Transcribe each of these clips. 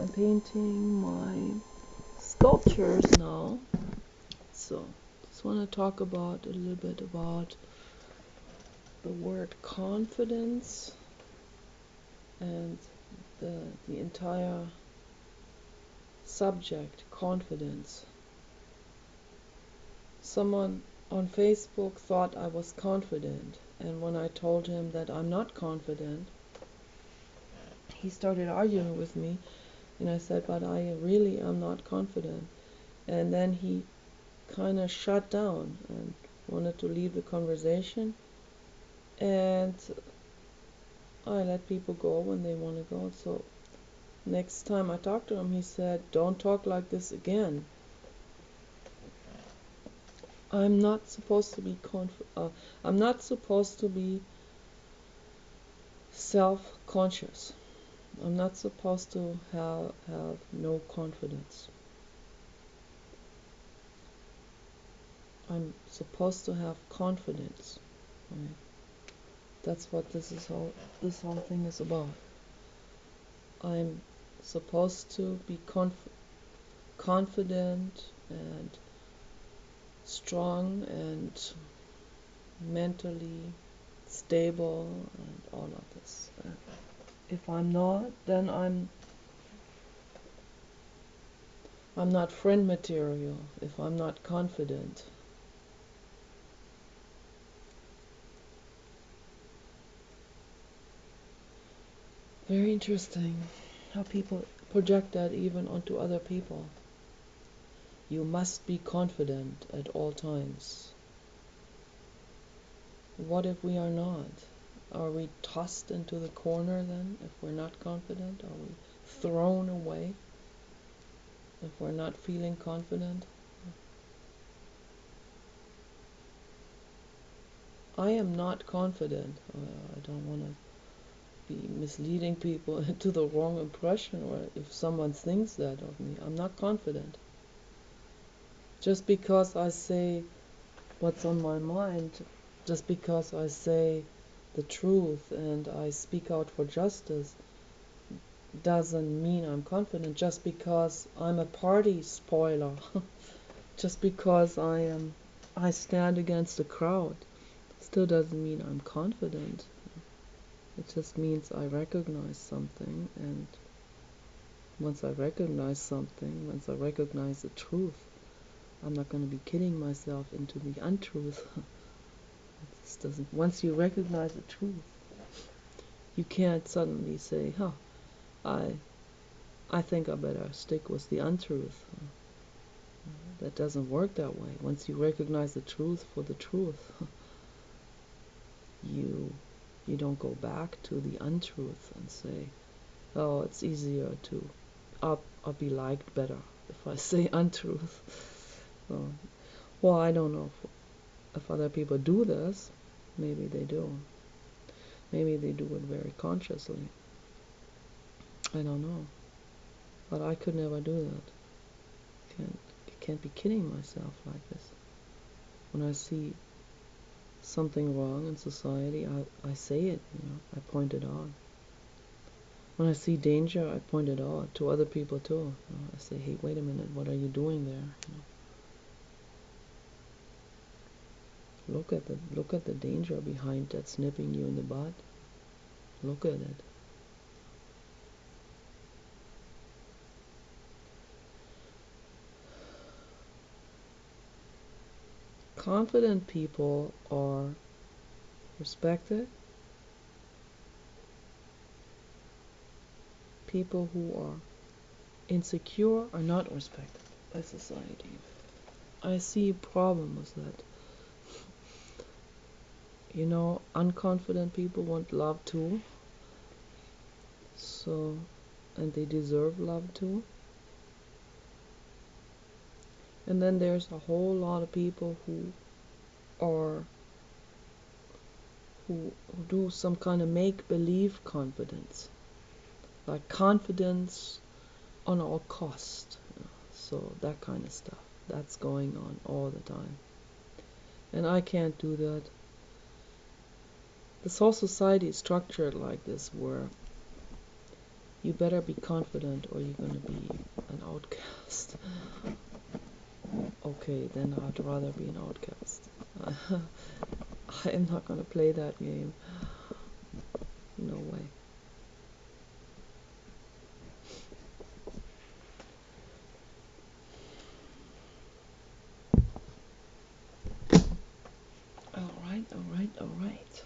I'm painting my sculptures now. So, just want to talk about a little bit about the word confidence and the entire subject, confidence. Someone on Facebook thought I was confident, and when I told him that I'm not confident, he started arguing with me, and I said, but I really am not confident. And then he kind of shut down and wanted to leave the conversation, and I let people go when they want to go. So next time I talked to him, he said, don't talk like this again. I'm not supposed to be I'm not supposed to be self-conscious. I'm not supposed to have no confidence. I'm supposed to have confidence. Right? That's what this whole thing is about. I'm supposed to be confident and strong and mentally stable and all of this. If I'm not, then I'm not friend material if I'm not confident. Very interesting how people project that even onto other people. You must be confident at all times. What if we are not? Are we tossed into the corner then if we're not confident? Are we thrown away if we're not feeling confident? I am not confident. I don't want to be misleading people into the wrong impression, or if someone thinks that of me. I'm not confident. Just because I say what's on my mind, just because I say the truth and I speak out for justice, doesn't mean I'm confident. Just because I'm a party spoiler, just because I stand against the crowd, still doesn't mean I'm confident. It just means I recognize something, and once I recognize something, once I recognize the truth, I'm not going to be kidding myself into the untruth. Once you recognize the truth, you can't suddenly say, I think I better stick with the untruth. That doesn't work that way. Once you recognize the truth for the truth, you don't go back to the untruth and say, oh, it's easier to, I'll be liked better if I say untruth. Well, I don't know if other people do this. Maybe they do. Maybe they do it very consciously. I don't know. But I could never do that. I can't be kidding myself like this. When I see something wrong in society, I say it, I point it out. When I see danger, I point it out to other people too. I say, hey, wait a minute, what are you doing there? Look at the danger behind that snipping you in the butt. Look at it. Confident people are respected. People who are insecure are not respected by society. I see a problem with that. Unconfident people want love too. So, and they deserve love too. And then there's a whole lot of people who do some kind of make-believe confidence. Like confidence on all cost. So that kind of stuff. That's going on all the time. And I can't do that. This whole society is structured like this, where You better be confident or you're gonna be an outcast. Okay, then I'd rather be an outcast. I am not gonna play that game. No way. Alright, alright, alright.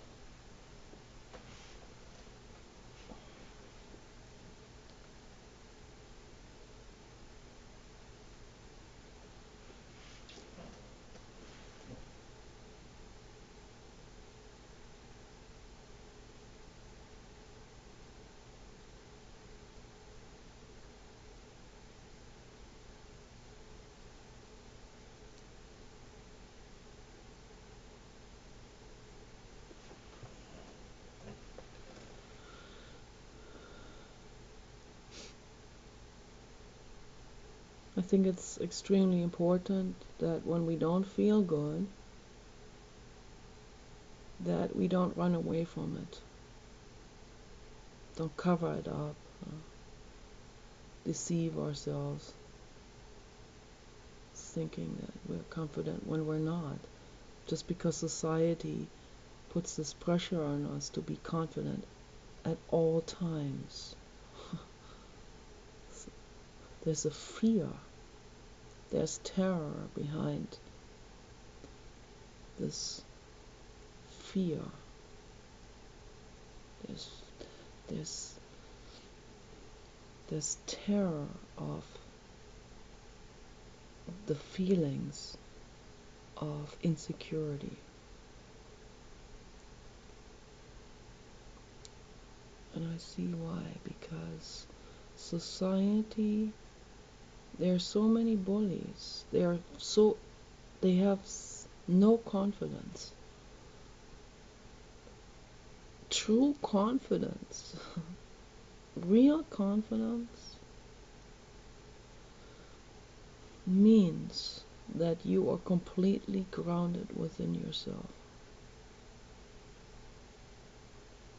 I think it's extremely important that when we don't feel good, that we don't run away from it. Don't cover it up, deceive ourselves, thinking that we're confident when we're not. Just because society puts this pressure on us to be confident at all times. There's a fear, there's terror behind this fear. There's there's there's terror of the feelings of insecurity. And I see why, because society, there are so many bullies. They have no confidence. True confidence, real confidence means that you are completely grounded within yourself.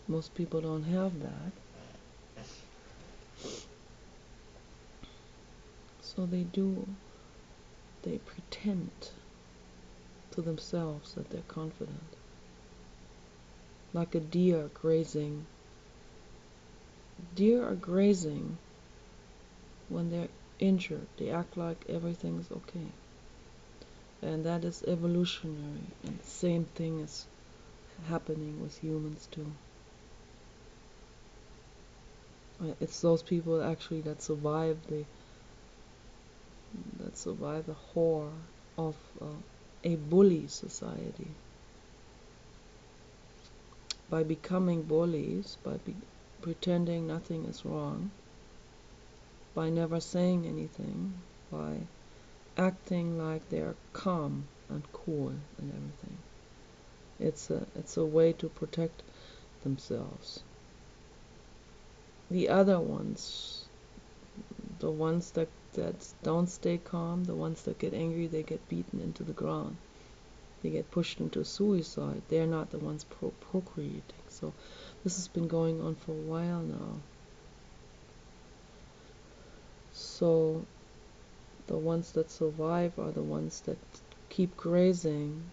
Most people don't have that. So they pretend to themselves that they're confident. Like a deer grazing. Deer are grazing when they're injured. They act like everything's okay. And that is evolutionary. And the same thing is happening with humans too. It's those people actually that survive the horror of a bully society. By becoming bullies, pretending nothing is wrong, by never saying anything, by acting like they're calm and cool and everything. It's a way to protect themselves. The other ones, the ones that don't stay calm, the ones that get angry, they get beaten into the ground. They get pushed into suicide. They're not the ones procreating. So this has been going on for a while now. So the ones that survive are the ones that keep grazing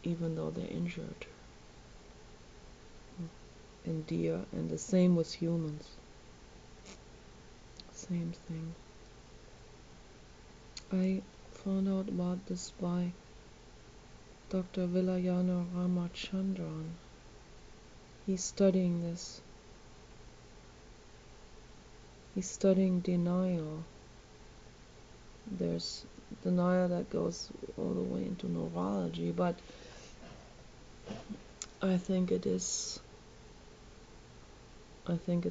even though they're injured. And deer, and the same with humans. Same thing. I found out about this by Dr. Vilayana Ramachandran. He's studying this. He's studying denial. There's denial that goes all the way into neurology, but I think it's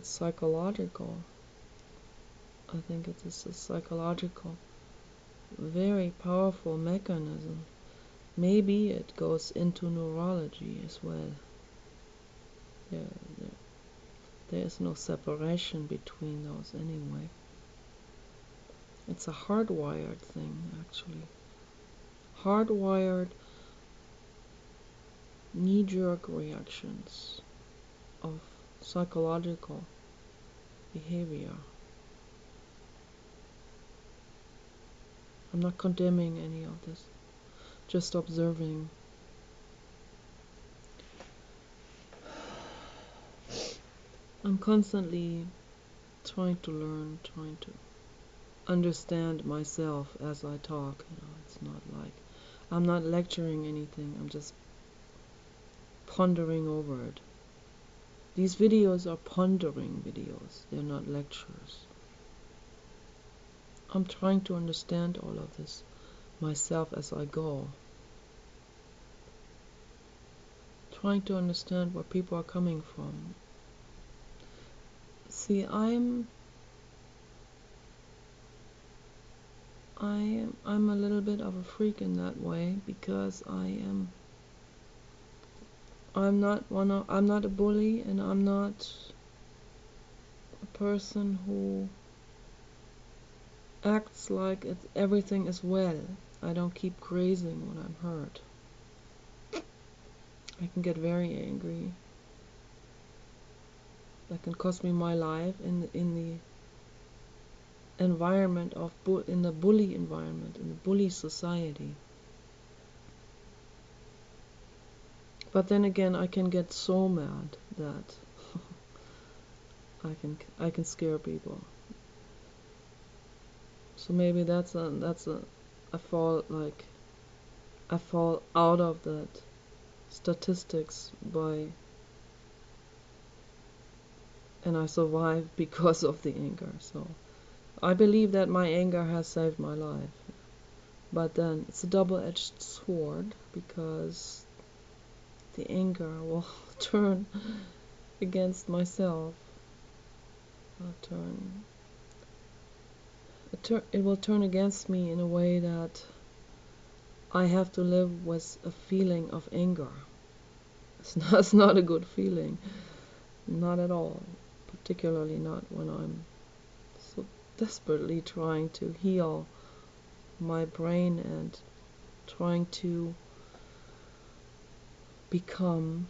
psychological. I think it is a psychological, very powerful mechanism. Maybe it goes into neurology as well. There, there is no separation between those anyway. It's a hardwired thing, actually. Hardwired knee-jerk reactions of psychological behavior. I'm not condemning any of this, just observing. I'm constantly trying to learn, trying to understand myself as I talk. It's not like I'm not lecturing anything, I'm just pondering over it. These videos are pondering videos, they're not lectures. I'm trying to understand all of this myself as I go. Trying to understand where people are coming from. See, I'm a little bit of a freak in that way, because I'm not a bully, and I'm not a person who acts like everything is well. I don't keep grazing when I'm hurt. I can get very angry. That can cost me my life in the environment of in the bully environment, in the bully society. But then again, I can get so mad that I can scare people. So maybe I fall out of that statistics and I survive because of the anger. So I believe that my anger has saved my life. But then it's a double-edged sword, because the anger will turn against myself. It will turn against me in a way that I have to live with a feeling of anger. It's not a good feeling, not at all, particularly not when I'm so desperately trying to heal my brain and trying to become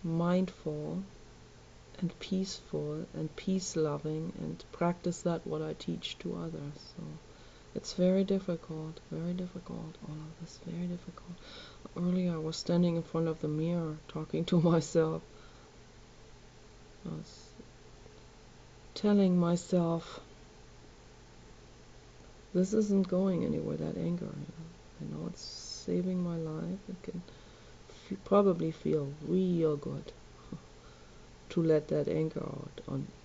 mindful and peaceful and peace-loving and practice that what I teach to others. So it's very difficult, all of this, very difficult. Earlier I was standing in front of the mirror talking to myself. I was telling myself, this isn't going anywhere, that anger. I know it's saving my life. It can probably feel real good to let that anger out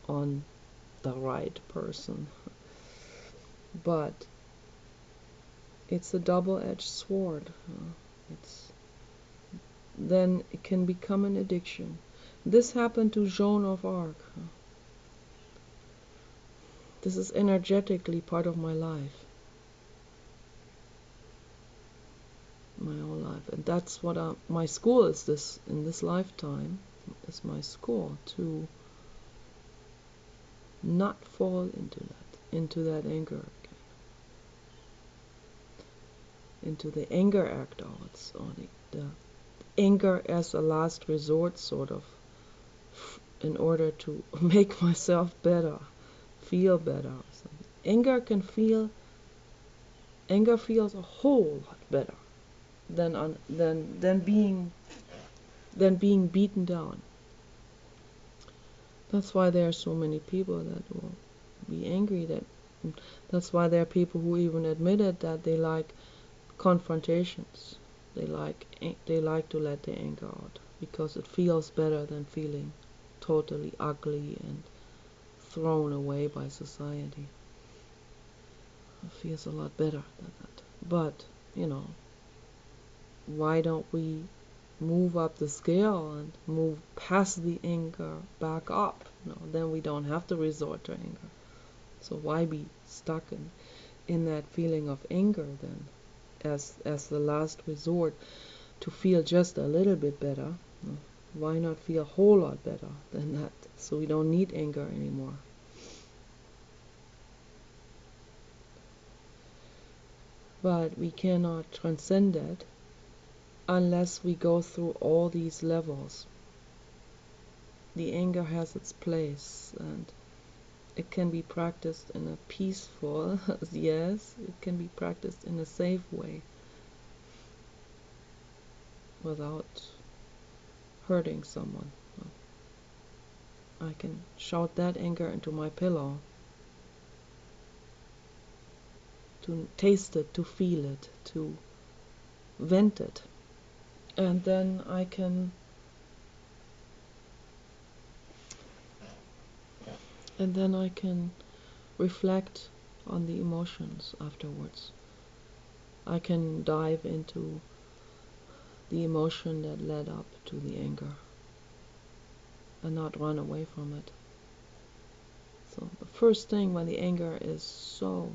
on the right person. But it's a double-edged sword. Then it can become an addiction. This happened to Joan of Arc. This is energetically part of my life, my whole life, and that's what my school is. This in this lifetime is my school, to not fall into that anger again, into the anger act outs, or the anger as a last resort, sort of, in order to make myself better, feel better. Anger feels a whole lot better than being beaten down. That's why there are so many people that will be angry. That's why there are people who even admitted that they like confrontations. They like to let their anger out, because it feels better than feeling totally ugly and thrown away by society. It feels a lot better than that. But, why don't we move up the scale and move past the anger back up? Then we don't have to resort to anger. So why be stuck in that feeling of anger then, as the last resort to feel just a little bit better? Why not feel a whole lot better than that, so we don't need anger anymore? But we cannot transcend it unless we go through all these levels. the anger has its place, and it can be practiced in a peaceful, yes, it can be practiced in a safe way without hurting someone. I can shout that anger into my pillow, to taste it, to feel it, to vent it. And then I can reflect on the emotions afterwards. I can dive into the emotion that led up to the anger and not run away from it. So the first thing when the anger is so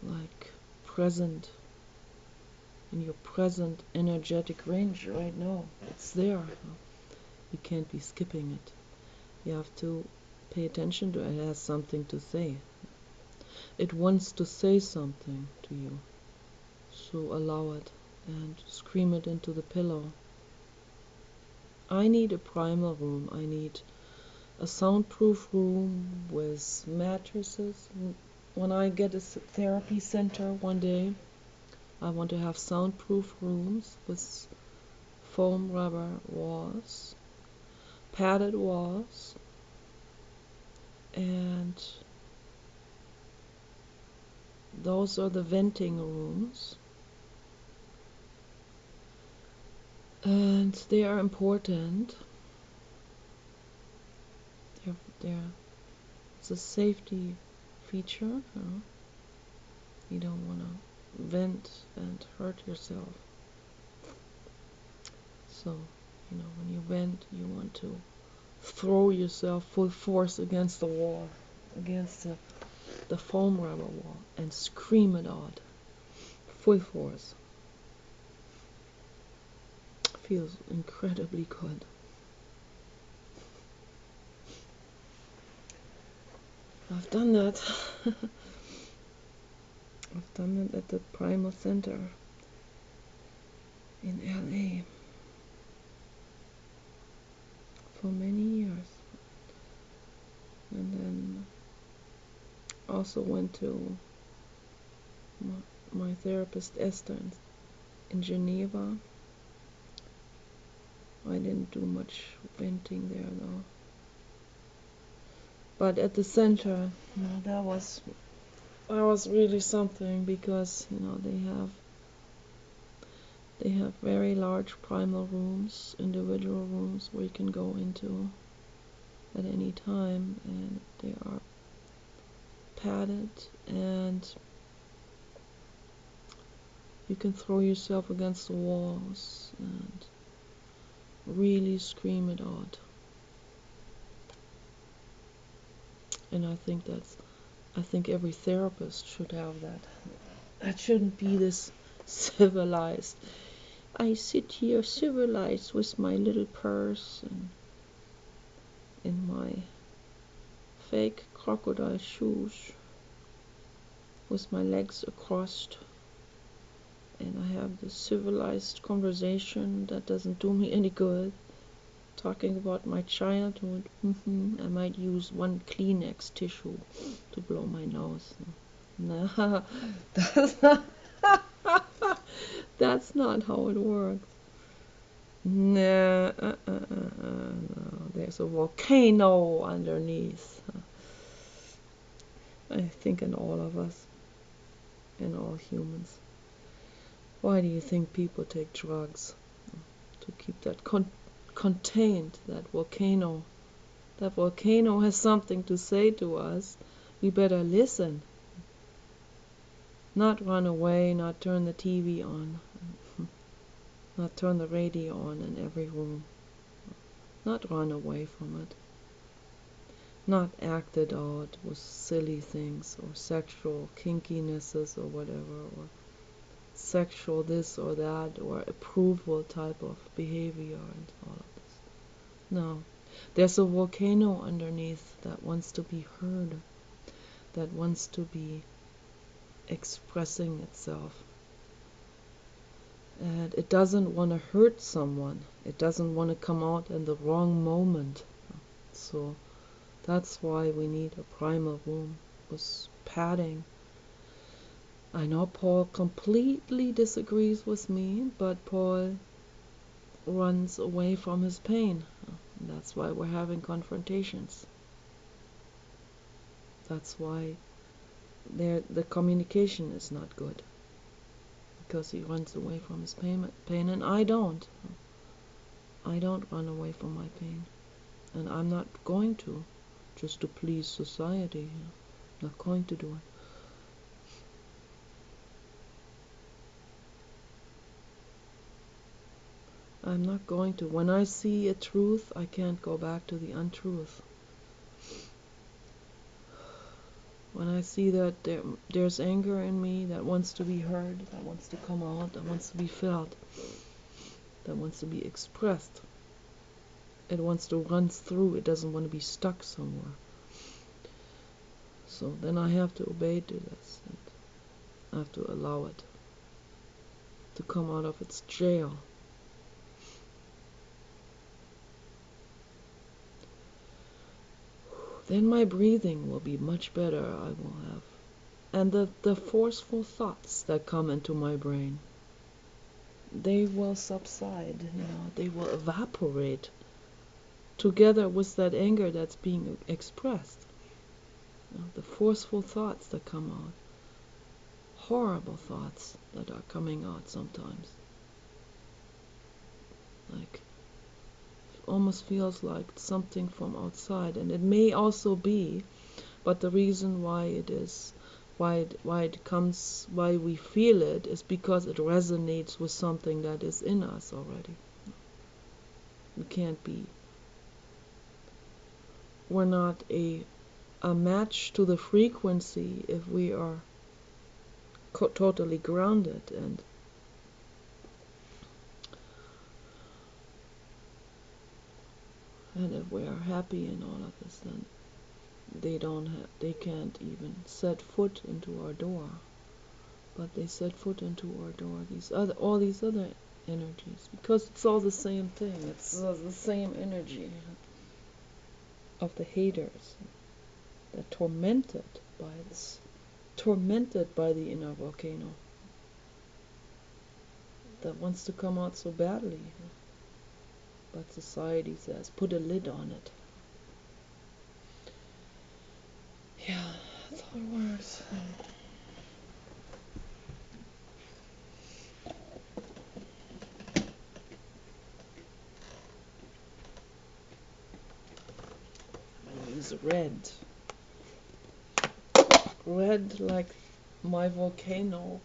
like present in your present energetic range right now, it's there. You can't be skipping it. You have to pay attention to it. It has something to say. It wants to say something to you. So allow it and scream it into the pillow. I need a primal room. I need a soundproof room with mattresses. When I get a therapy center one day, I want to have soundproof rooms with foam rubber walls, padded walls, and those are the venting rooms. And they are important. It's a safety feature. You don't want to vent and hurt yourself. So, when you vent, you want to throw yourself full force against the wall, against the foam rubber wall, and scream it out. Full force. Feels incredibly good. I've done that. I've done it at the Primal Center in LA for many years. And then also went to my therapist Esther in Geneva. I didn't do much venting there though. But at the center, that was really something, because they have very large primal rooms, individual rooms where you can go into at any time, and they are padded, and you can throw yourself against the walls and really scream it out. And I think every therapist should have that. It shouldn't be this civilized. I sit here civilized with my little purse and in my fake crocodile shoes with my legs crossed, and I have this civilized conversation that doesn't do me any good, talking about my childhood. I might use one Kleenex tissue to blow my nose. No, that's not how it works. No, there's a volcano underneath. I think in all of us, in all humans. Why do you think people take drugs? To keep that contained, that volcano. That volcano has something to say to us. We better listen. Not run away, not turn the TV on, not turn the radio on in every room. Not run away from it. Not act it out with silly things or sexual kinkinesses or whatever, or sexual this or that, or approval type of behavior and all of this. No. There's a volcano underneath that wants to be heard, that wants to be expressing itself. and it doesn't want to hurt someone. It doesn't want to come out in the wrong moment. So that's why we need a primal womb with padding. I know Paul completely disagrees with me, but Paul runs away from his pain. That's why we're having confrontations. That's why the communication is not good. Because he runs away from his pain, and I don't. I don't run away from my pain. And I'm not going to, just to please society. I'm not going to do it. I'm not going to. When I see a truth, I can't go back to the untruth. When I see that there's anger in me that wants to be heard, that wants to come out, that wants to be felt, that wants to be expressed, it wants to run through, it doesn't want to be stuck somewhere. So then I have to obey to this, and I have to allow it to come out of its jail. Then my breathing will be much better. I will have. And the forceful thoughts that come into my brain, they will subside, they will evaporate together with that anger that's being expressed. The forceful thoughts that come out, horrible thoughts that are coming out sometimes. Like, almost feels like something from outside, and it may also be, but the reason why it is, why it comes, why we feel it, is because it resonates with something that is in us already. We can't be. We're not a match to the frequency if we are totally grounded, and if we are happy in all of this, then they can't even set foot into our door. But they set foot into our door, all these other energies, because it's all the same thing. It's the same energy of the haters. They're tormented by the inner volcano that wants to come out so badly. But society says, put a lid on it. Yeah, that's how it works. I use red. Red like my volcano.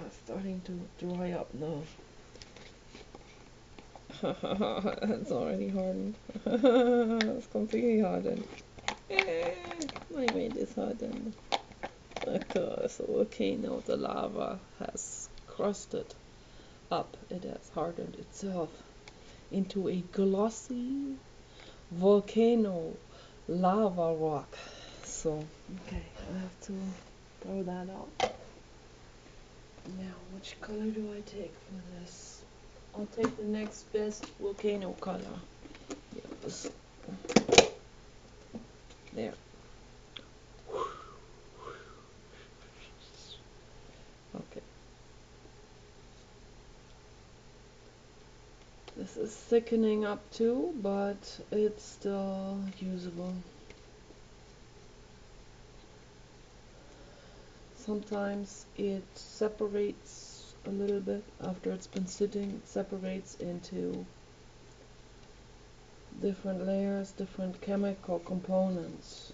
It's starting to dry up now. It's already hardened. It's completely hardened. My brain is hardened. Because the volcano, the lava has crusted up. It has hardened itself into a glossy volcano lava rock. So, okay, I have to throw that out. Now, which color do I take for this? I'll take the next best volcano color. Yes. There. Okay. This is thickening up too, but it's still usable. Sometimes it separates a little bit after it's been sitting. It separates into different layers, different chemical components.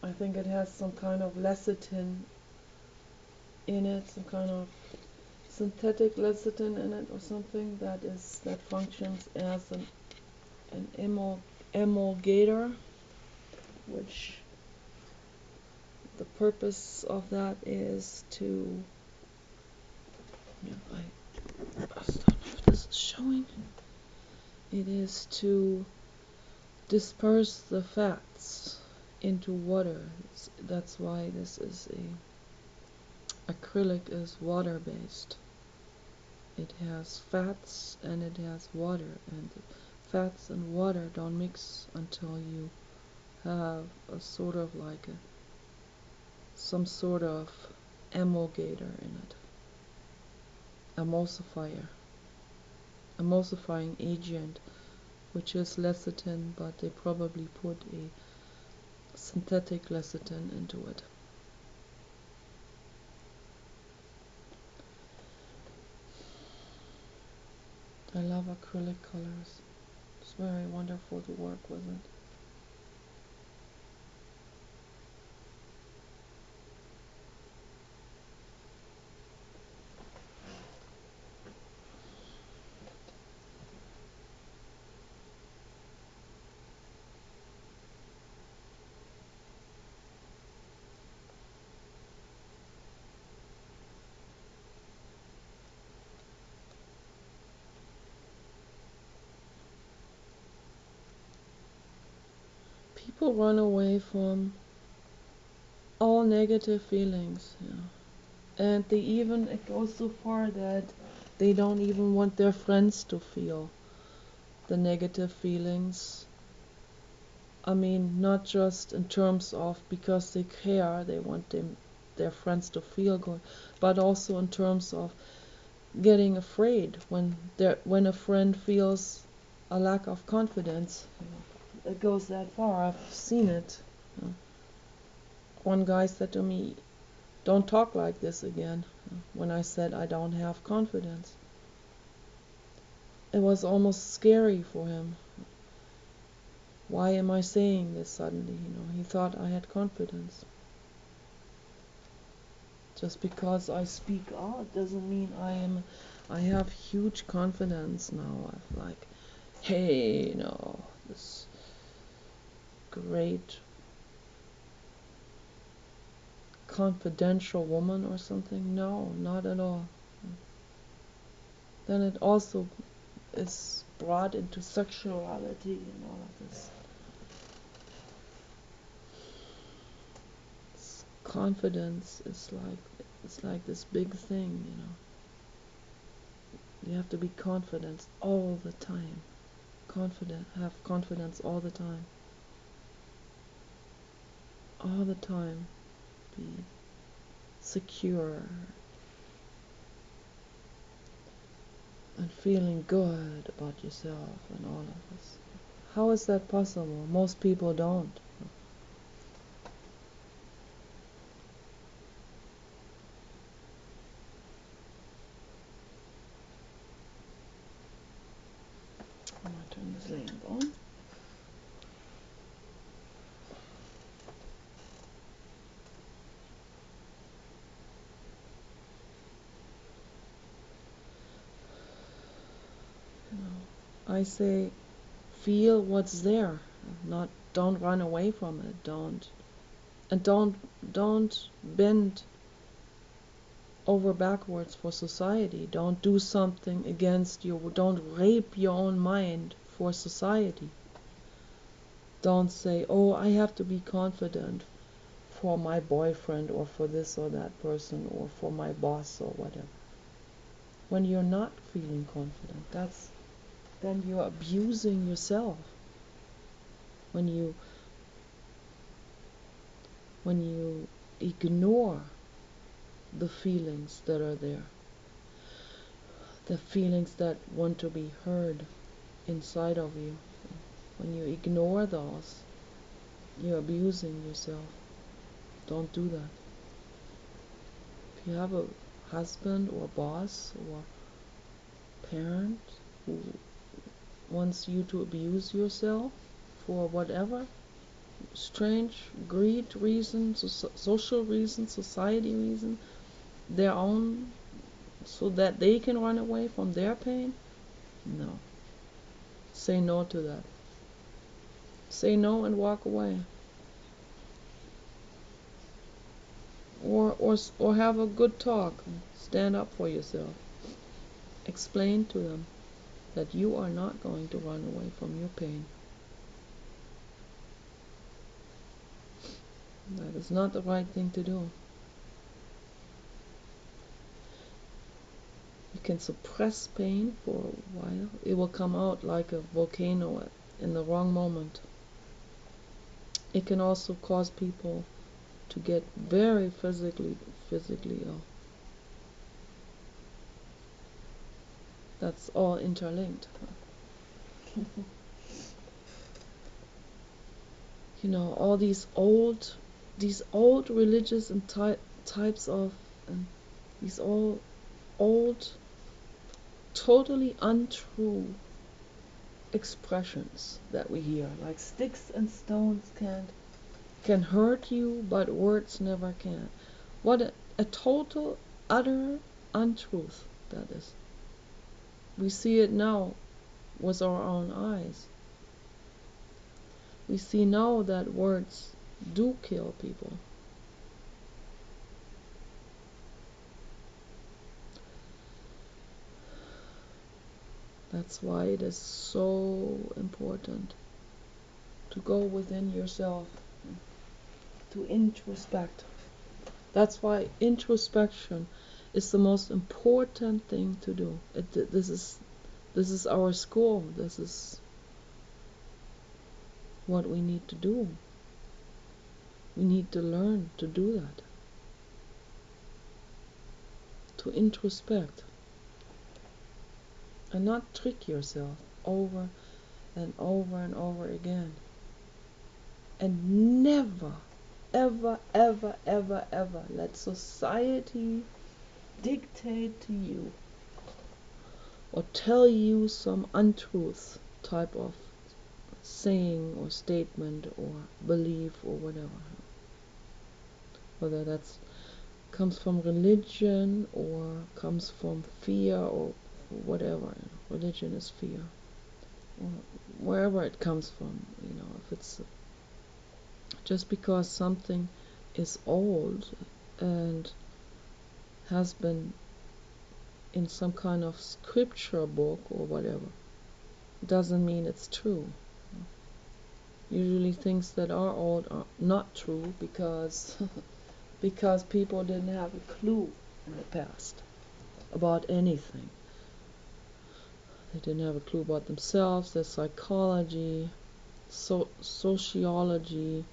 I think it has some kind of lecithin in it, some kind of synthetic lecithin in it or something that functions as an emulgator, which the purpose of that is to, I don't know if this is showing, it is to disperse the fats into water. That's why this is acrylic is water based. It has fats and it has water, and fats and water don't mix until you have a sort of like some sort of emulgator in it, emulsifier, emulsifying agent, which is lecithin, but they probably put a synthetic lecithin into it. I love acrylic colors. It's very wonderful to work with it. People run away from all negative feelings, and it goes so far that they don't even want their friends to feel the negative feelings. I mean, not just in terms of because they care, they want their friends to feel good, but also in terms of getting afraid when a friend feels a lack of confidence. It goes that far. I've seen it. One guy said to me, "Don't talk like this again," when I said I don't have confidence. It was almost scary for him. Why am I saying this suddenly? He thought I had confidence. Just because I speak out doesn't mean I have huge confidence now. I'm like, hey, this great confidential woman or something. No, not at all. Then it also is brought into sexuality and all of this. Confidence is like this big thing. You have to be confident all the time. Have confidence all the time. All the time. Be secure and feeling good about yourself and all of this. How is that possible? Most people don't. I'm going to turn this lamp on. I say feel what's there, not don't run away from it. Don't bend over backwards for society. Don't do something against you. Don't rape your own mind for society. Don't say, "Oh, I have to be confident for my boyfriend or for this or that person or for my boss or whatever." When you're not feeling confident, then you're abusing yourself. When you ignore the feelings that are there, the feelings that want to be heard inside of you, when you ignore those, you're abusing yourself. Don't do that. If you have a husband or boss or parent who wants you to abuse yourself for whatever strange greed reason, social reason, society reason, their own, so that they can run away from their pain, no. Say no to that. Say no and walk away. Or have a good talk. Stand up for yourself. Explain to them that you are not going to run away from your pain. That is not the right thing to do. You can suppress pain for a while. It will come out like a volcano in the wrong moment. It can also cause people to get very physically ill. That's all interlinked. You know, all these old religious and types of these all old, totally untrue expressions that we hear, like sticks and stones can hurt you, but words never can. What a total, utter untruth that is. We see it now with our own eyes. We see now that words do kill people. That's why it is so important to go within yourself, to introspect. That's why introspection is the most important thing to do. This is our school. This is what we need to do. We need to learn to do that. To introspect. And not trick yourself over and over and over again. And never, ever, ever, ever, ever let society dictate to you or tell you some untruth type of saying or statement or belief or whatever. Whether that's comes from religion or comes from fear or whatever. Religion is fear. Or wherever it comes from, if it's just because something is old and has been in some kind of scripture book or whatever, doesn't mean it's true. Usually things that are old are not true because because people didn't have a clue in the past about anything. They didn't have a clue about themselves, their psychology, sociology,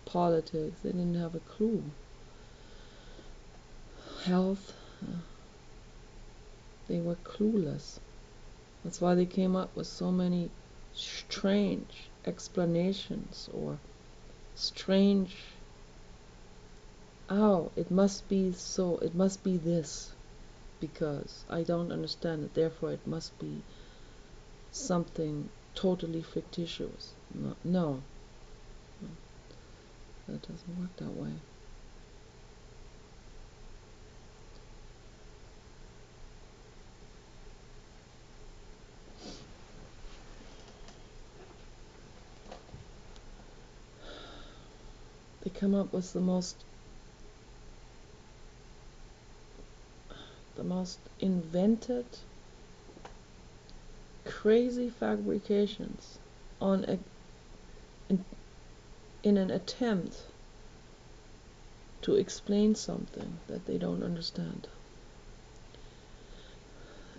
politics. They didn't have a clue. Health, they were clueless. That's why they came up with so many strange explanations or strange, it must be so, it must be this, because I don't understand it, therefore it must be something totally fictitious. No, that doesn't work that way. They come up with the most invented, crazy fabrications in an attempt to explain something that they don't understand.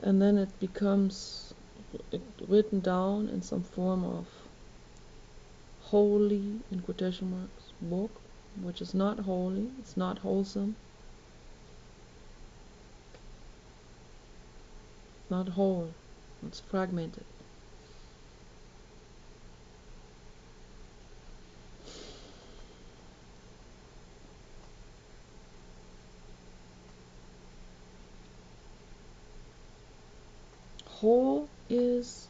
And then it becomes written down in some form of holy, in quotation marks, book, which is not holy, it's not wholesome, not whole, it's fragmented. Whole is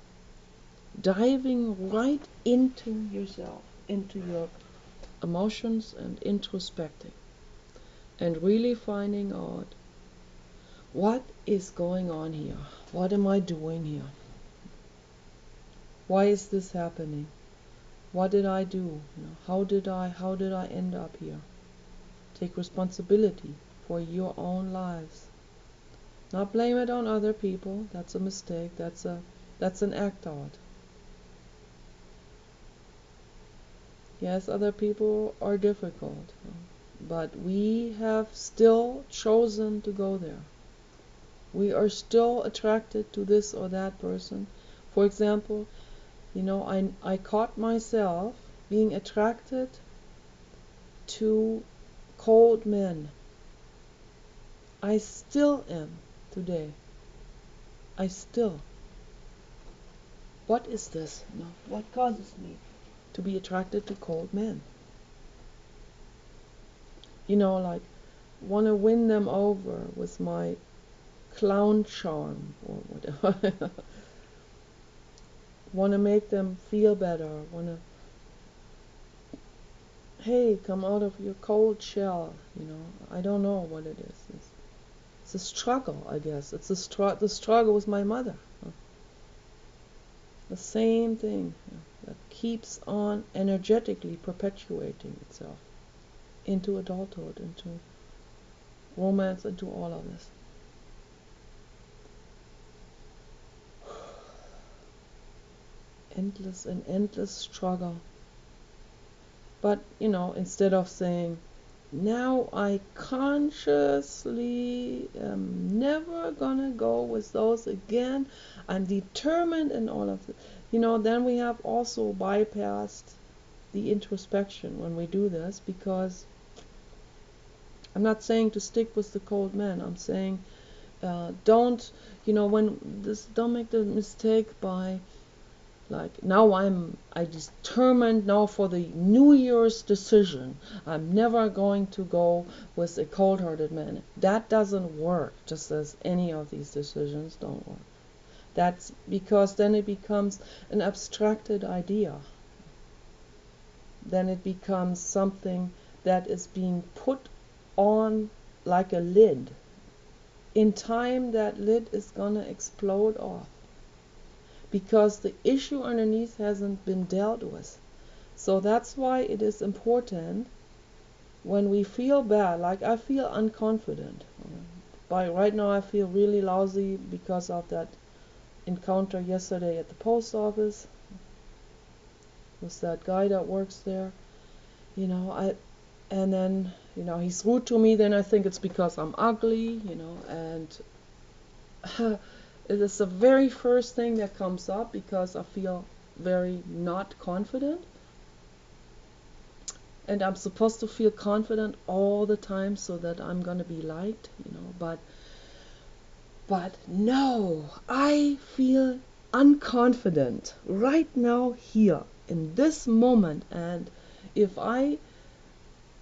diving right into yourself, into your emotions, and introspecting, and really finding out what is going on here. What am I doing here? Why is this happening? What did I do? How did I end up here? Take responsibility for your own lives. Not blame it on other people. That's a mistake. That's an act out. Yes, other people are difficult, but we have still chosen to go there. We are still attracted to this or that person. For example, I caught myself being attracted to cold men. I still am today. I still. What is this? What causes me to be attracted to cold men? Like, want to win them over with my clown charm or whatever. Want to make them feel better. Want to, hey, come out of your cold shell. I don't know what it is. It's a struggle, I guess. It's the struggle with my mother. The same thing that keeps on energetically perpetuating itself into adulthood, into romance, into all of this. Endless struggle. But, instead of saying, now I consciously am never gonna go with those again, I'm determined and all of this, then we have also bypassed the introspection when we do this, because I'm not saying to stick with the cold man. I'm saying don't don't make the mistake by, like, now I determined now for the New Year's decision, I'm never going to go with a cold-hearted man. That doesn't work, just as any of these decisions don't work. That's because then it becomes an abstracted idea. Then it becomes something that is being put on like a lid. In time, that lid is gonna explode off, because the issue underneath hasn't been dealt with. So that's why it is important, when we feel bad, like I feel unconfident. By right now I feel really lousy because of that encounter yesterday at the post office with that guy that works there. And then, he's rude to me, then I think it's because I'm ugly, and it is the very first thing that comes up, because I feel very not confident. And I'm supposed to feel confident all the time so that I'm gonna be liked, but no, I feel unconfident right now here in this moment. And if I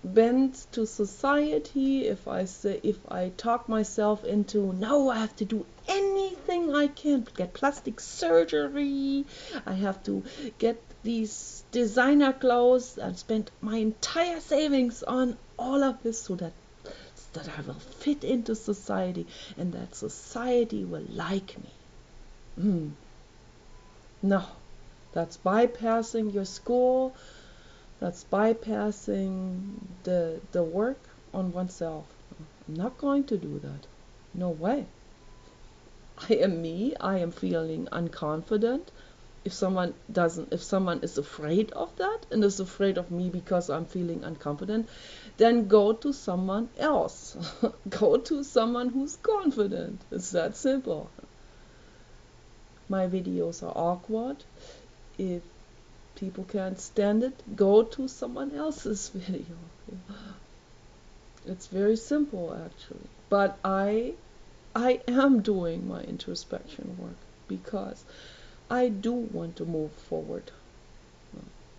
bend to society, if I talk myself into, no, I have to do anything I can, get plastic surgery, I have to get these designer clothes, and spend my entire savings on all of this so that I will fit into society and that society will like me. No, that's bypassing your school. That's bypassing the work on oneself. I'm not going to do that. No way. I am me. I am feeling unconfident. If someone is afraid of that and is afraid of me because I'm feeling unconfident, then go to someone else. Go to someone who's confident. It's that simple. My videos are awkward. If people can't stand it, go to someone else's video. It's very simple, actually. But I am doing my introspection work because I do want to move forward.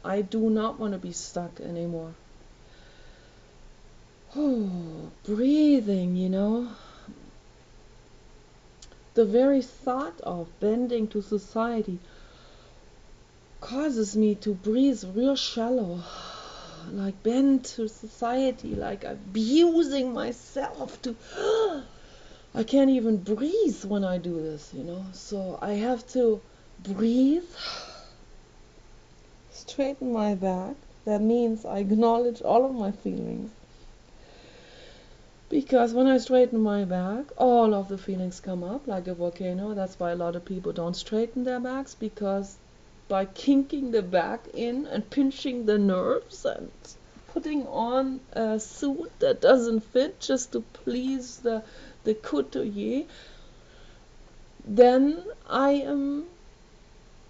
I do not want to be stuck anymore. Oh, breathing, The very thought of bending to society causes me to breathe real shallow, like bend to society, like abusing myself to I can't even breathe when I do this, so I have to breathe, straighten my back. That means I acknowledge all of my feelings, because when I straighten my back, all of the feelings come up like a volcano. That's why a lot of people don't straighten their backs, because by kinking the back in and pinching the nerves and putting on a suit that doesn't fit just to please the couturier, then I am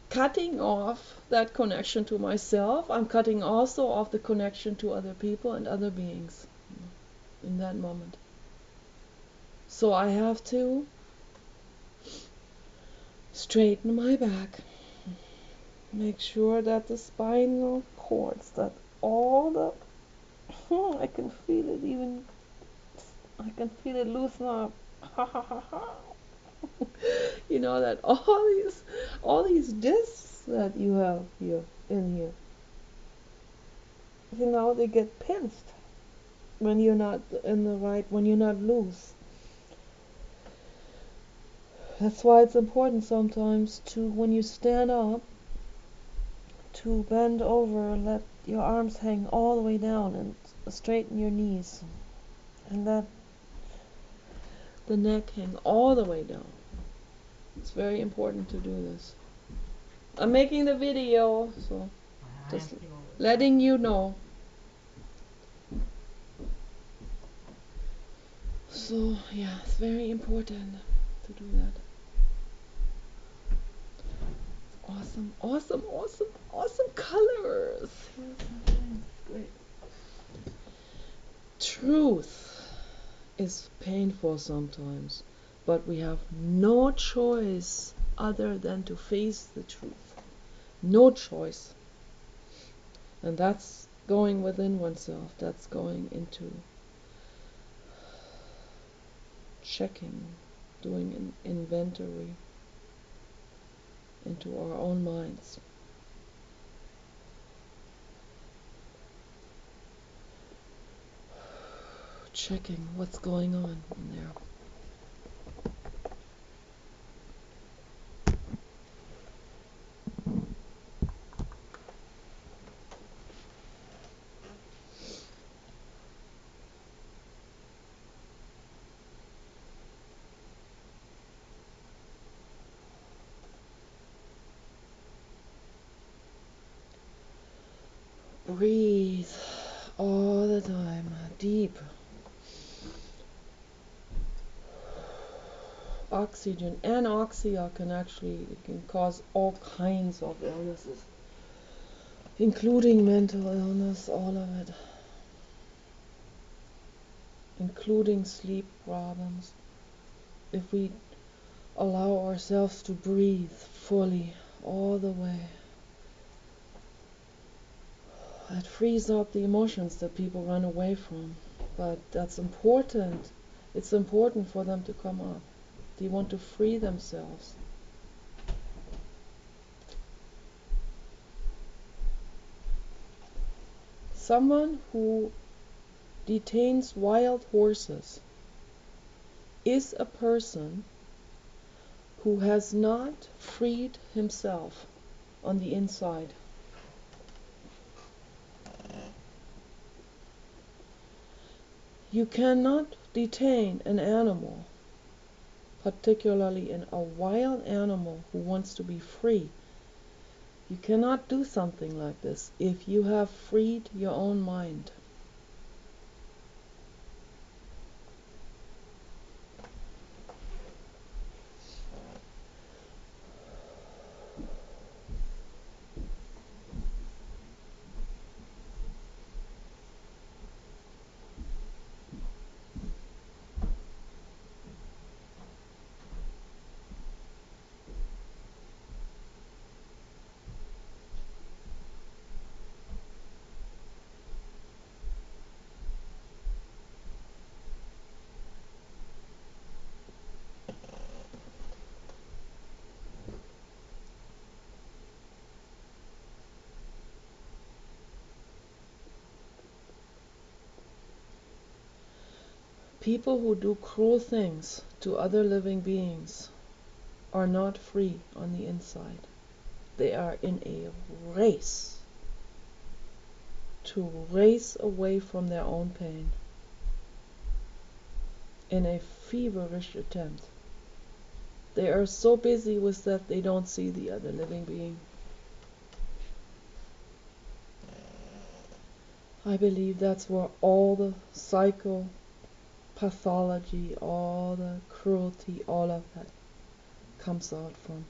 cutting off that connection to myself. I'm cutting also off the connection to other people and other beings in that moment. So I have to straighten my back, make sure that the spinal cords, that all the I can feel it even, I can feel it loosen up. You know that all these discs that you have here in here, you know, they get pinched when you're not in the right, when you're not loose. That's why it's important sometimes to, when you stand up, to bend over and let your arms hang all the way down and straighten your knees and let the neck hang all the way down. It's very important to do this. I'm making the video, so just letting you know. So yeah, it's very important to do that. Awesome, awesome, awesome, awesome colors. Great. Truth is painful sometimes, but we have no choice other than to face the truth. No choice. And that's going within oneself. That's going into checking, doing an inventory into our own minds. Checking what's going on in there. Breathe all the time, deep. Oxygen and oxygen can cause all kinds of illnesses, including mental illness, all of it, including sleep problems. If we allow ourselves to breathe fully all the way, it frees up the emotions that people run away from. But that's important. It's important for them to come up. They want to free themselves. Someone who detains wild horses is a person who has not freed himself on the inside. You cannot detain an animal, particularly a wild animal who wants to be free. You cannot do something like this if you have freed your own mind. People who do cruel things to other living beings are not free on the inside. They are in a race to race away from their own pain, in a feverish attempt. They are so busy with that they don't see the other living being. I believe that's where all the psychopathology, all the cruelty, all of that comes out from.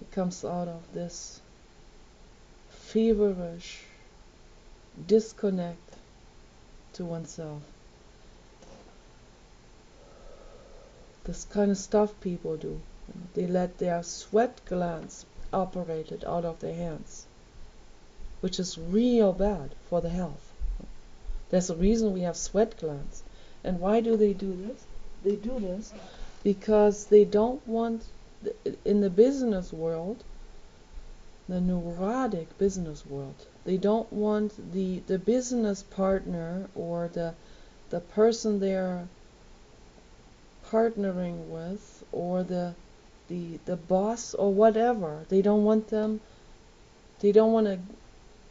It comes out of this feverish disconnect to oneself. This kind of stuff people do. They let their sweat glands operate out of their hands, which is real bad for the health. There's a reason we have sweat glands. And why do they do this? They do this because they don't want, in the business world, the neurotic business world, they don't want the business partner or the person they're partnering with, or the boss or whatever. They don't want to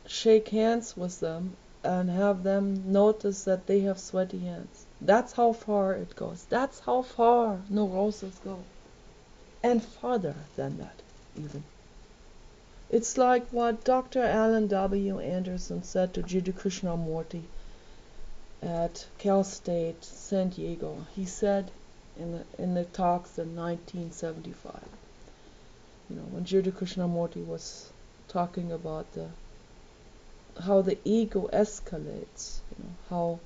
shake hands with them and have them notice that they have sweaty hands. That's how far it goes. That's how far neurosis goes. And farther than that, even. It's like what Dr. Alan W. Anderson said to Jiddu Krishnamurti at Cal State San Diego. He said in the talks in 1975, when Jiddu Krishnamurti was talking about how the ego escalates, how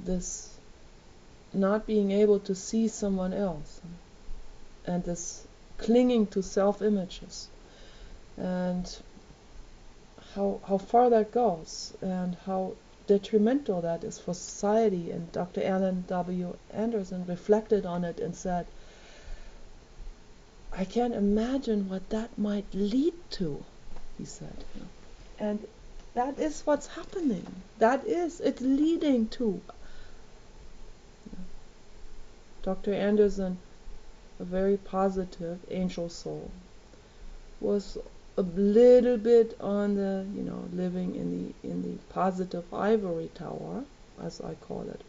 this not being able to see someone else, and this clinging to self-images, and how far that goes, and how detrimental that is for society. And Dr. Alan W. Anderson reflected on it and said, I can't imagine what that might lead to, he said. And that is what's happening. It's leading to. Dr. Anderson, a very positive angel soul, was a little bit on the, living in the positive ivory tower, as I call it.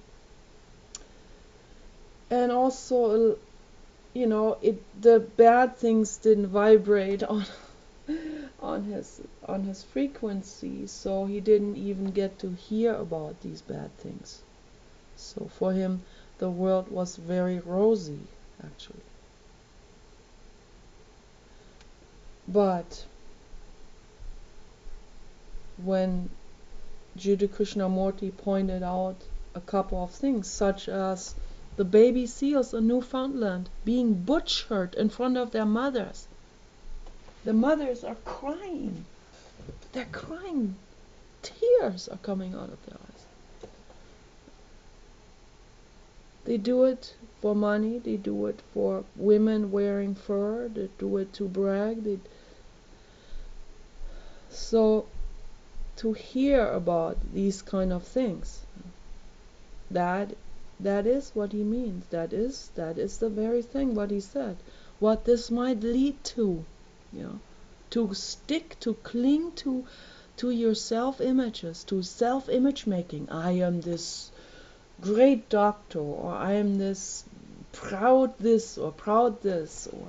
And also, the bad things didn't vibrate on his frequency, so he didn't even get to hear about these bad things. So for him, the world was very rosy, actually. But when Jiddu Krishnamurti pointed out a couple of things, such as the baby seals in Newfoundland being butchered in front of their mothers. The mothers are crying. They're crying. Tears are coming out of their eyes. They do it for money. They do it for women wearing fur. They do it to brag. So to hear about these kind of things, that is what he means. That is the very thing what he said. What this might lead to, to stick, to cling to your self-images, to self-image making. I am this great doctor, or I am this proud this, or proud this, or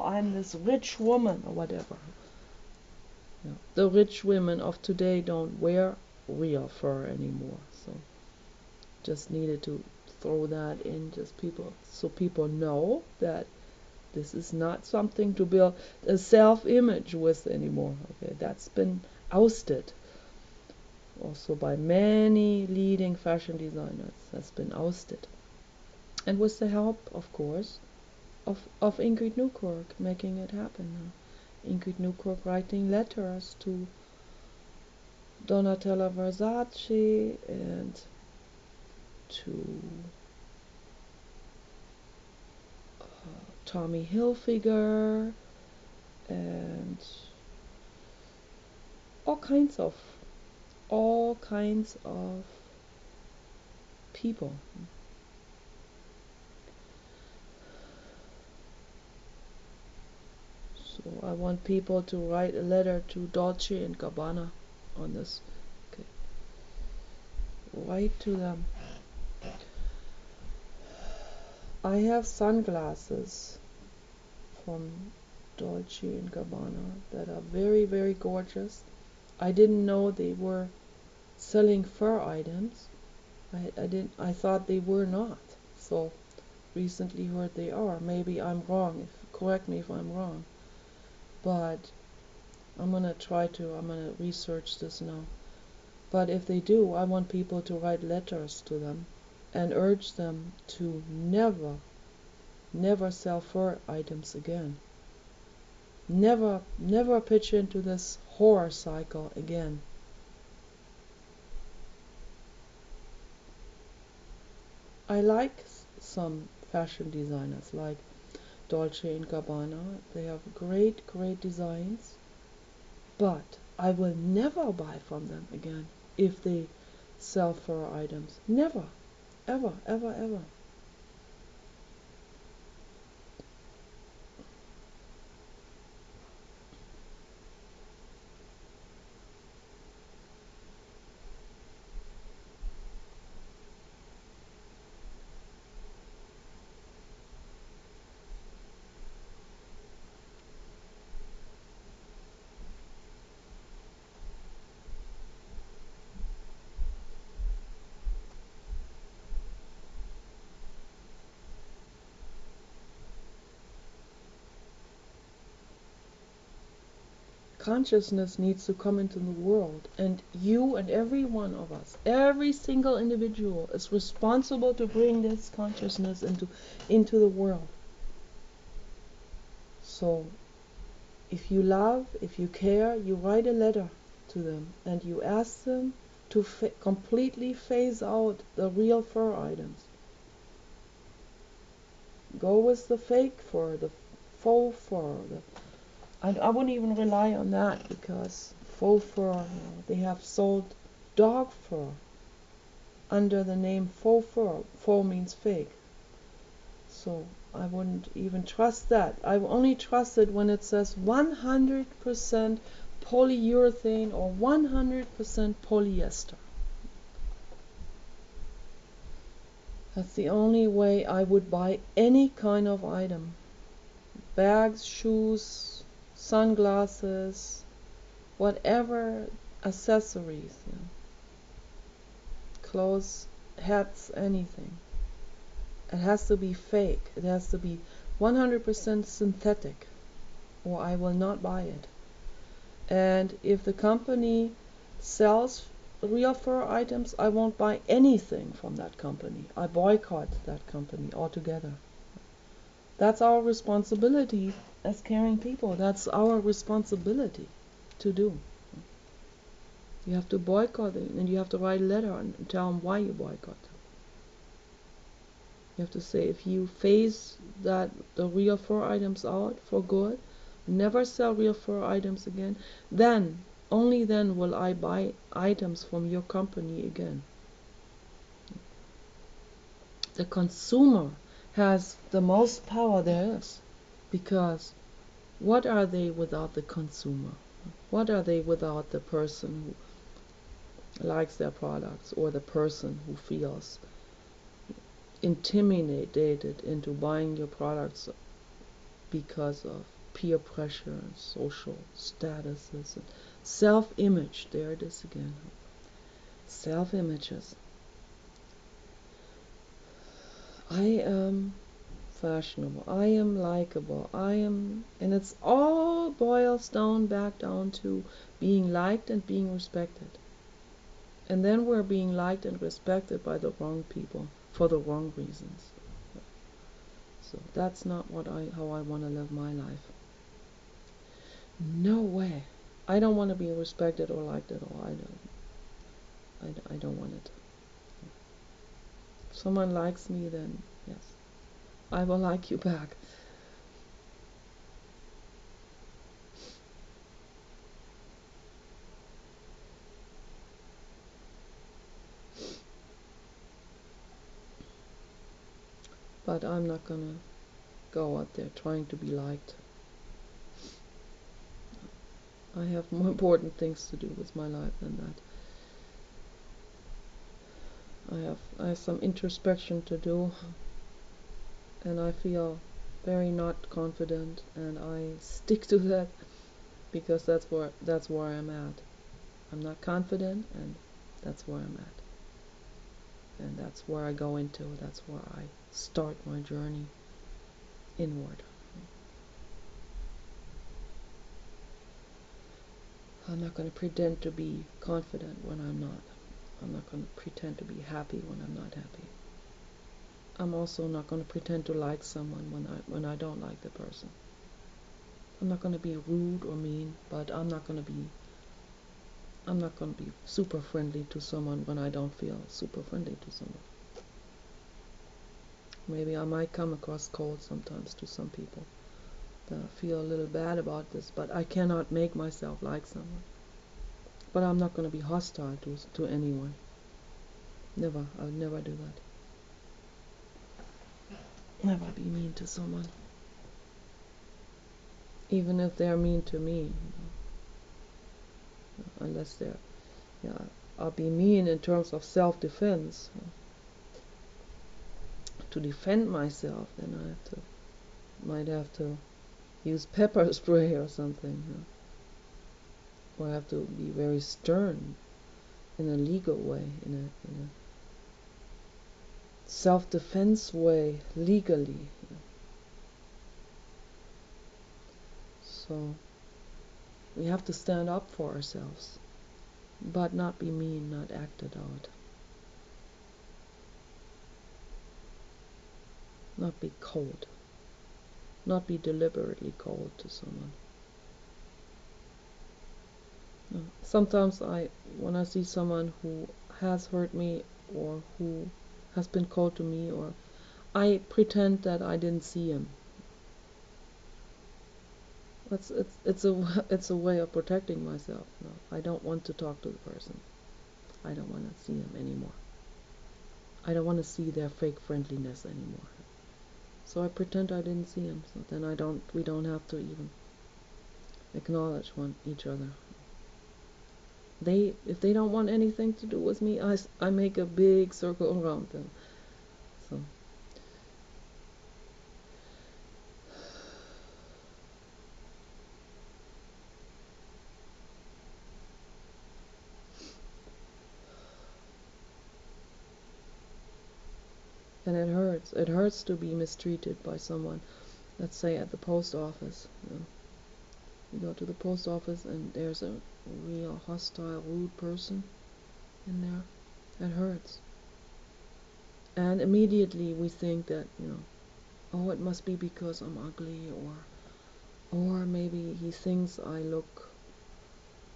I'm this rich woman, or whatever. The rich women of today don't wear real fur anymore, so just needed to throw that in, so people know that this is not something to build a self-image with anymore. Okay, that's been ousted also by many leading fashion designers. That's been ousted, and with the help, of course, of Ingrid Newkirk making it happen now. Ingrid Newkirk writing letters to Donatella Versace and to Tommy Hilfiger and all kinds of people. So I want people to write a letter to Dolce and Gabbana on this. Okay. Write to them. I have sunglasses from Dolce and Gabbana that are very, very gorgeous. I didn't know they were selling fur items. I thought they were not. So recently heard they are. Maybe I'm wrong. Correct me if I'm wrong. But I'm gonna research this now. But if they do, I want people to write letters to them and urge them to never sell fur items again. Never pitch into this horror cycle again. I like some fashion designers like Dolce and Gabbana. They have great designs, but I will never buy from them again if they sell fur items. Never, ever. Consciousness needs to come into the world, and you and every one of us, every single individual, is responsible to bring this consciousness into the world. So if you love, if you care, you write a letter to them and you ask them to completely phase out the real fur items. Go with the fake fur, the faux fur. I wouldn't even rely on that, because faux fur, they have sold dog fur under the name faux fur. Faux means fake. So I wouldn't even trust that. I only trust it when it says 100% polyurethane or 100% polyester. That's the only way I would buy any kind of item. Bags, shoes, sunglasses, whatever, accessories, clothes, hats, anything. It has to be fake. It has to be 100% synthetic, or I will not buy it. And if the company sells real fur items, I won't buy anything from that company. I boycott that company altogether. That's our responsibility as caring people. That's our responsibility to do. You have to boycott it, and you have to write a letter and tell them why you boycott. You have to say, if you phase the real fur items out for good, never sell real fur items again, then, only then will I buy items from your company again. The consumer has the most power there is, because what are they without the consumer? What are they without the person who likes their products, or the person who feels intimidated into buying your products because of peer pressure and social statuses and self-image? There it is again. Self-images. I am fashionable. I am likable. and it's all boils back down to being liked and being respected. And then we're being liked and respected by the wrong people for the wrong reasons. So that's not how I want to live my life. No way. I don't want to be respected or liked at all. I don't want it. If someone likes me, then yes, I will like you back. But I'm not gonna go out there trying to be liked. I have more important things to do with my life than that. I have some introspection to do, and I feel very not confident, and I stick to that because that's where I'm at. I'm not confident, and that's where I'm at. And that's where I go into, that's where I start my journey inward. I'm not going to pretend to be confident when I'm not. I'm not going to pretend to be happy when I'm not happy. I'm also not going to pretend to like someone when I don't like the person. I'm not going to be rude or mean, but I'm not going to be super friendly to someone when I don't feel super friendly to someone. Maybe I might come across cold sometimes to some people. I feel a little bad about this, but I cannot make myself like someone. But I'm not going to be hostile to anyone. Never. I would never do that. Never be mean to someone. Even if they're mean to me. Unless they're, yeah, I'll be mean in terms of self-defense. To defend myself, then might have to use pepper spray or something. Or I have to be very stern in a legal way, in a self-defense way, legally. So we have to stand up for ourselves, but not be mean, not act it out. Not be cold. Not be deliberately cold to someone. No. Sometimes when I see someone who has hurt me or who has been cold to me, or I pretend that I didn't see him. It's a way of protecting myself. No, I don't want to talk to the person. I don't want to see him anymore. I don't want to see their fake friendliness anymore. So I pretend I didn't see him. So then we don't have to even acknowledge each other. If they don't want anything to do with me, I make a big circle around them. So. And it hurts. It hurts to be mistreated by someone. Let's say at the post office. You go to the post office and there's a real hostile, rude person in there. It hurts. And immediately we think that, oh, it must be because I'm ugly, or maybe he thinks I look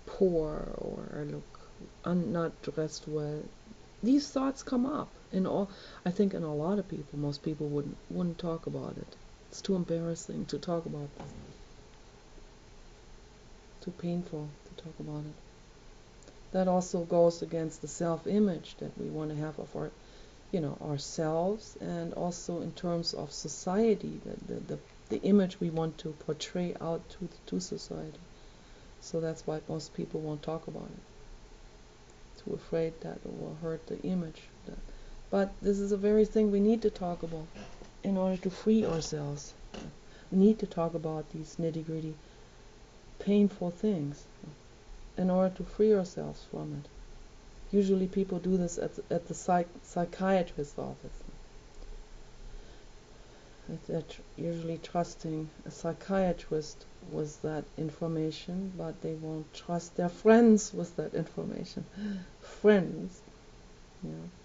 poor, or I look not dressed well. These thoughts come up I think in a lot of people. Most people wouldn't talk about it. It's too embarrassing to talk about this. Too painful to talk about it. That also goes against the self-image that we want to have of ourselves, and also in terms of society, the image we want to portray out to society. So that's why most people won't talk about it. Too afraid that it will hurt the image. But this is the very thing we need to talk about in order to free ourselves. We need to talk about these nitty-gritty, painful things in order to free ourselves from it. Usually people do this at the psychiatrist's office. They're usually trusting a psychiatrist with that information, but they won't trust their friends with that information. Friends,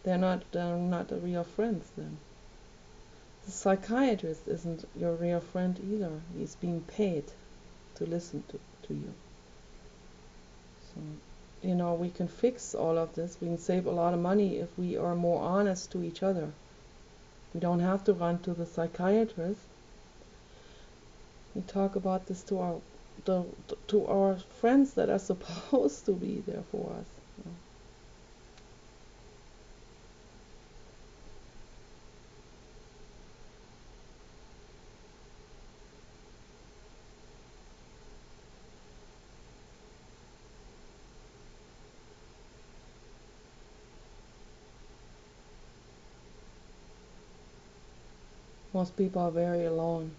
they're not the real friends then. The psychiatrist isn't your real friend either. He's being paid to listen to you. So, we can fix all of this. We can save a lot of money if we are more honest to each other. We don't have to run to the psychiatrist. We talk about this to our friends that are supposed to be there for us. Most people are very alone,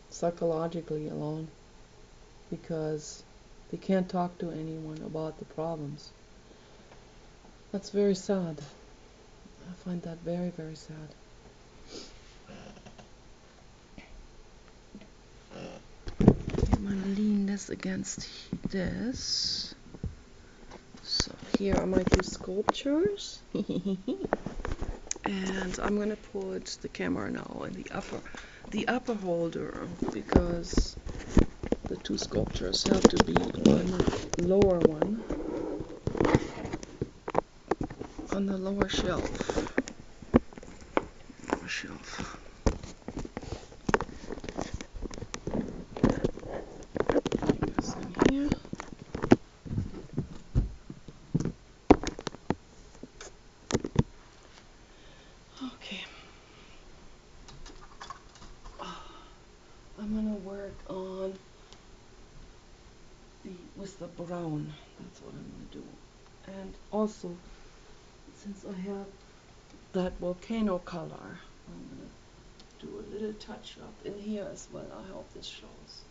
psychologically alone, because They can't talk to anyone about the problems. That's very sad. I find that very, very sad. I'm gonna lean this against this. So here are my two sculptures. And I'm gonna put the camera now in the upper holder, because the two sculptures have to be on the lower one, on the lower shelf. Lower shelf. Put this in here. Okay. I'm gonna work on with the brown. That's what I'm gonna do. And also, since I have that volcano color, I'm gonna do a little touch up in here as well. I hope this shows.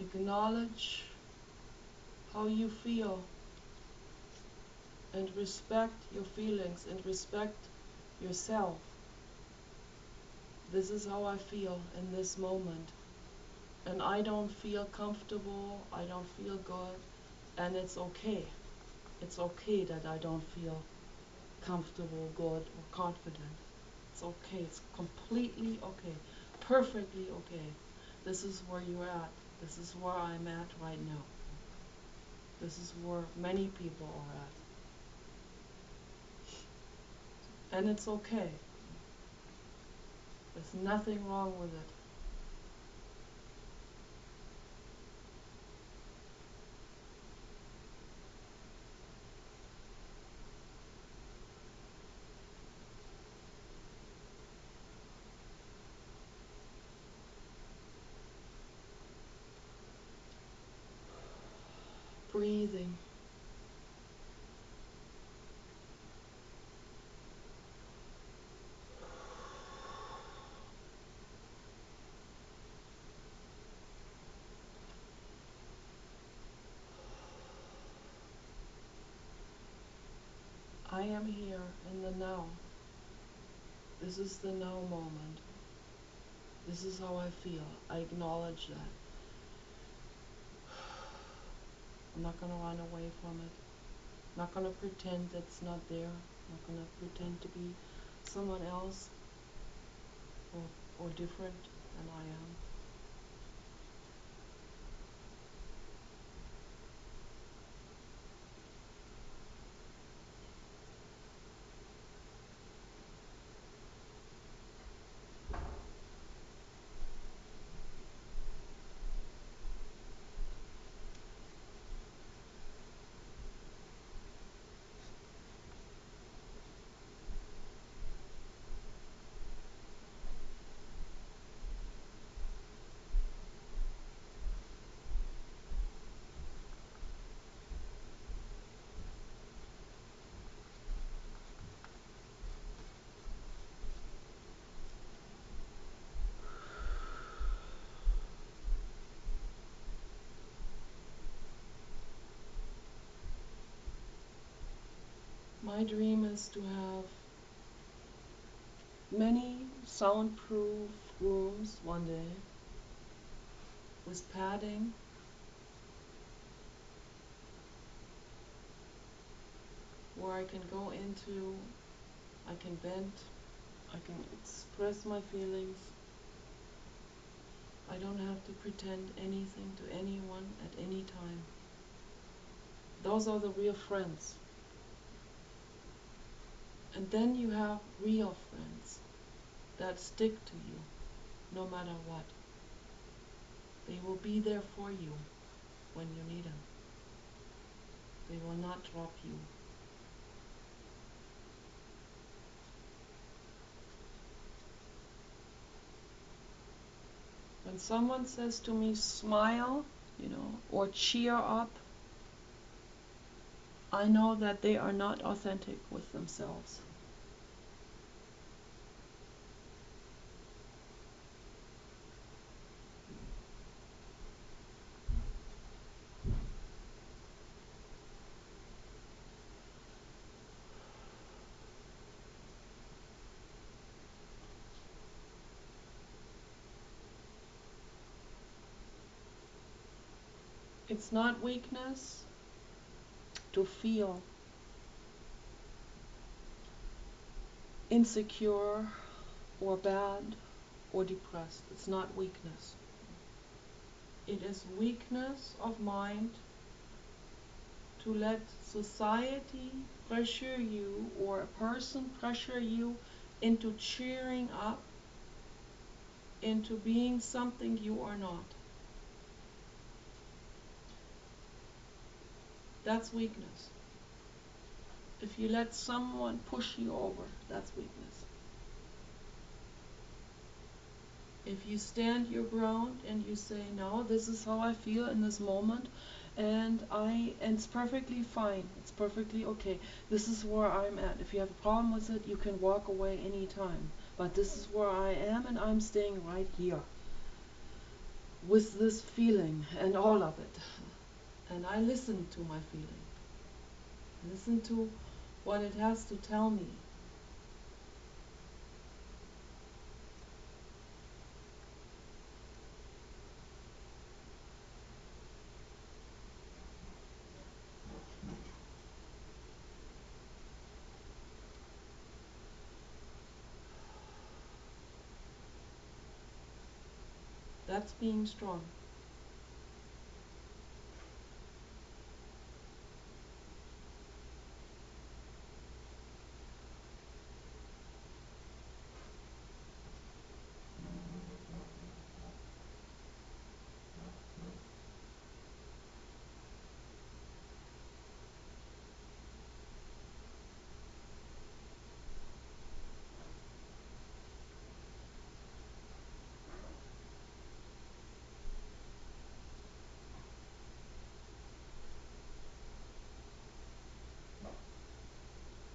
Acknowledge how you feel and respect your feelings and respect yourself. This is how I feel in this moment. And I don't feel comfortable, I don't feel good, and it's okay. It's okay that I don't feel comfortable, good, or confident. It's okay. It's completely okay. Perfectly okay. This is where you're at. This is where I'm at right now. This is where many people are at. And it's okay. There's nothing wrong with it. Breathing. I am here in the now. This is the now moment. This is how I feel. I acknowledge that. I'm not going to run away from it. I'm not going to pretend it's not there. I'm not going to pretend to be someone else or different than I am. My dream is to have many soundproof rooms one day with padding, where I can go into, I can vent, I can express my feelings. I don't have to pretend anything to anyone at any time. Those are the real friends. And then you have real friends that stick to you no matter what. They will be there for you when you need them. They will not drop you. When someone says to me, smile, or cheer up, I know that they are not authentic with themselves. It's not weakness to feel insecure or bad or depressed. It's not weakness. It is weakness of mind to let society pressure you or a person pressure you into cheering up, into being something you are not. That's weakness. If you let someone push you over, that's weakness. If you stand your ground and you say, no, this is how I feel in this moment, and it's perfectly fine, it's perfectly okay, this is where I'm at. If you have a problem with it, you can walk away anytime. But this is where I am, and I'm staying right here with this feeling and all of it. And I listen to my feeling. Listen to what it has to tell me. That's being strong.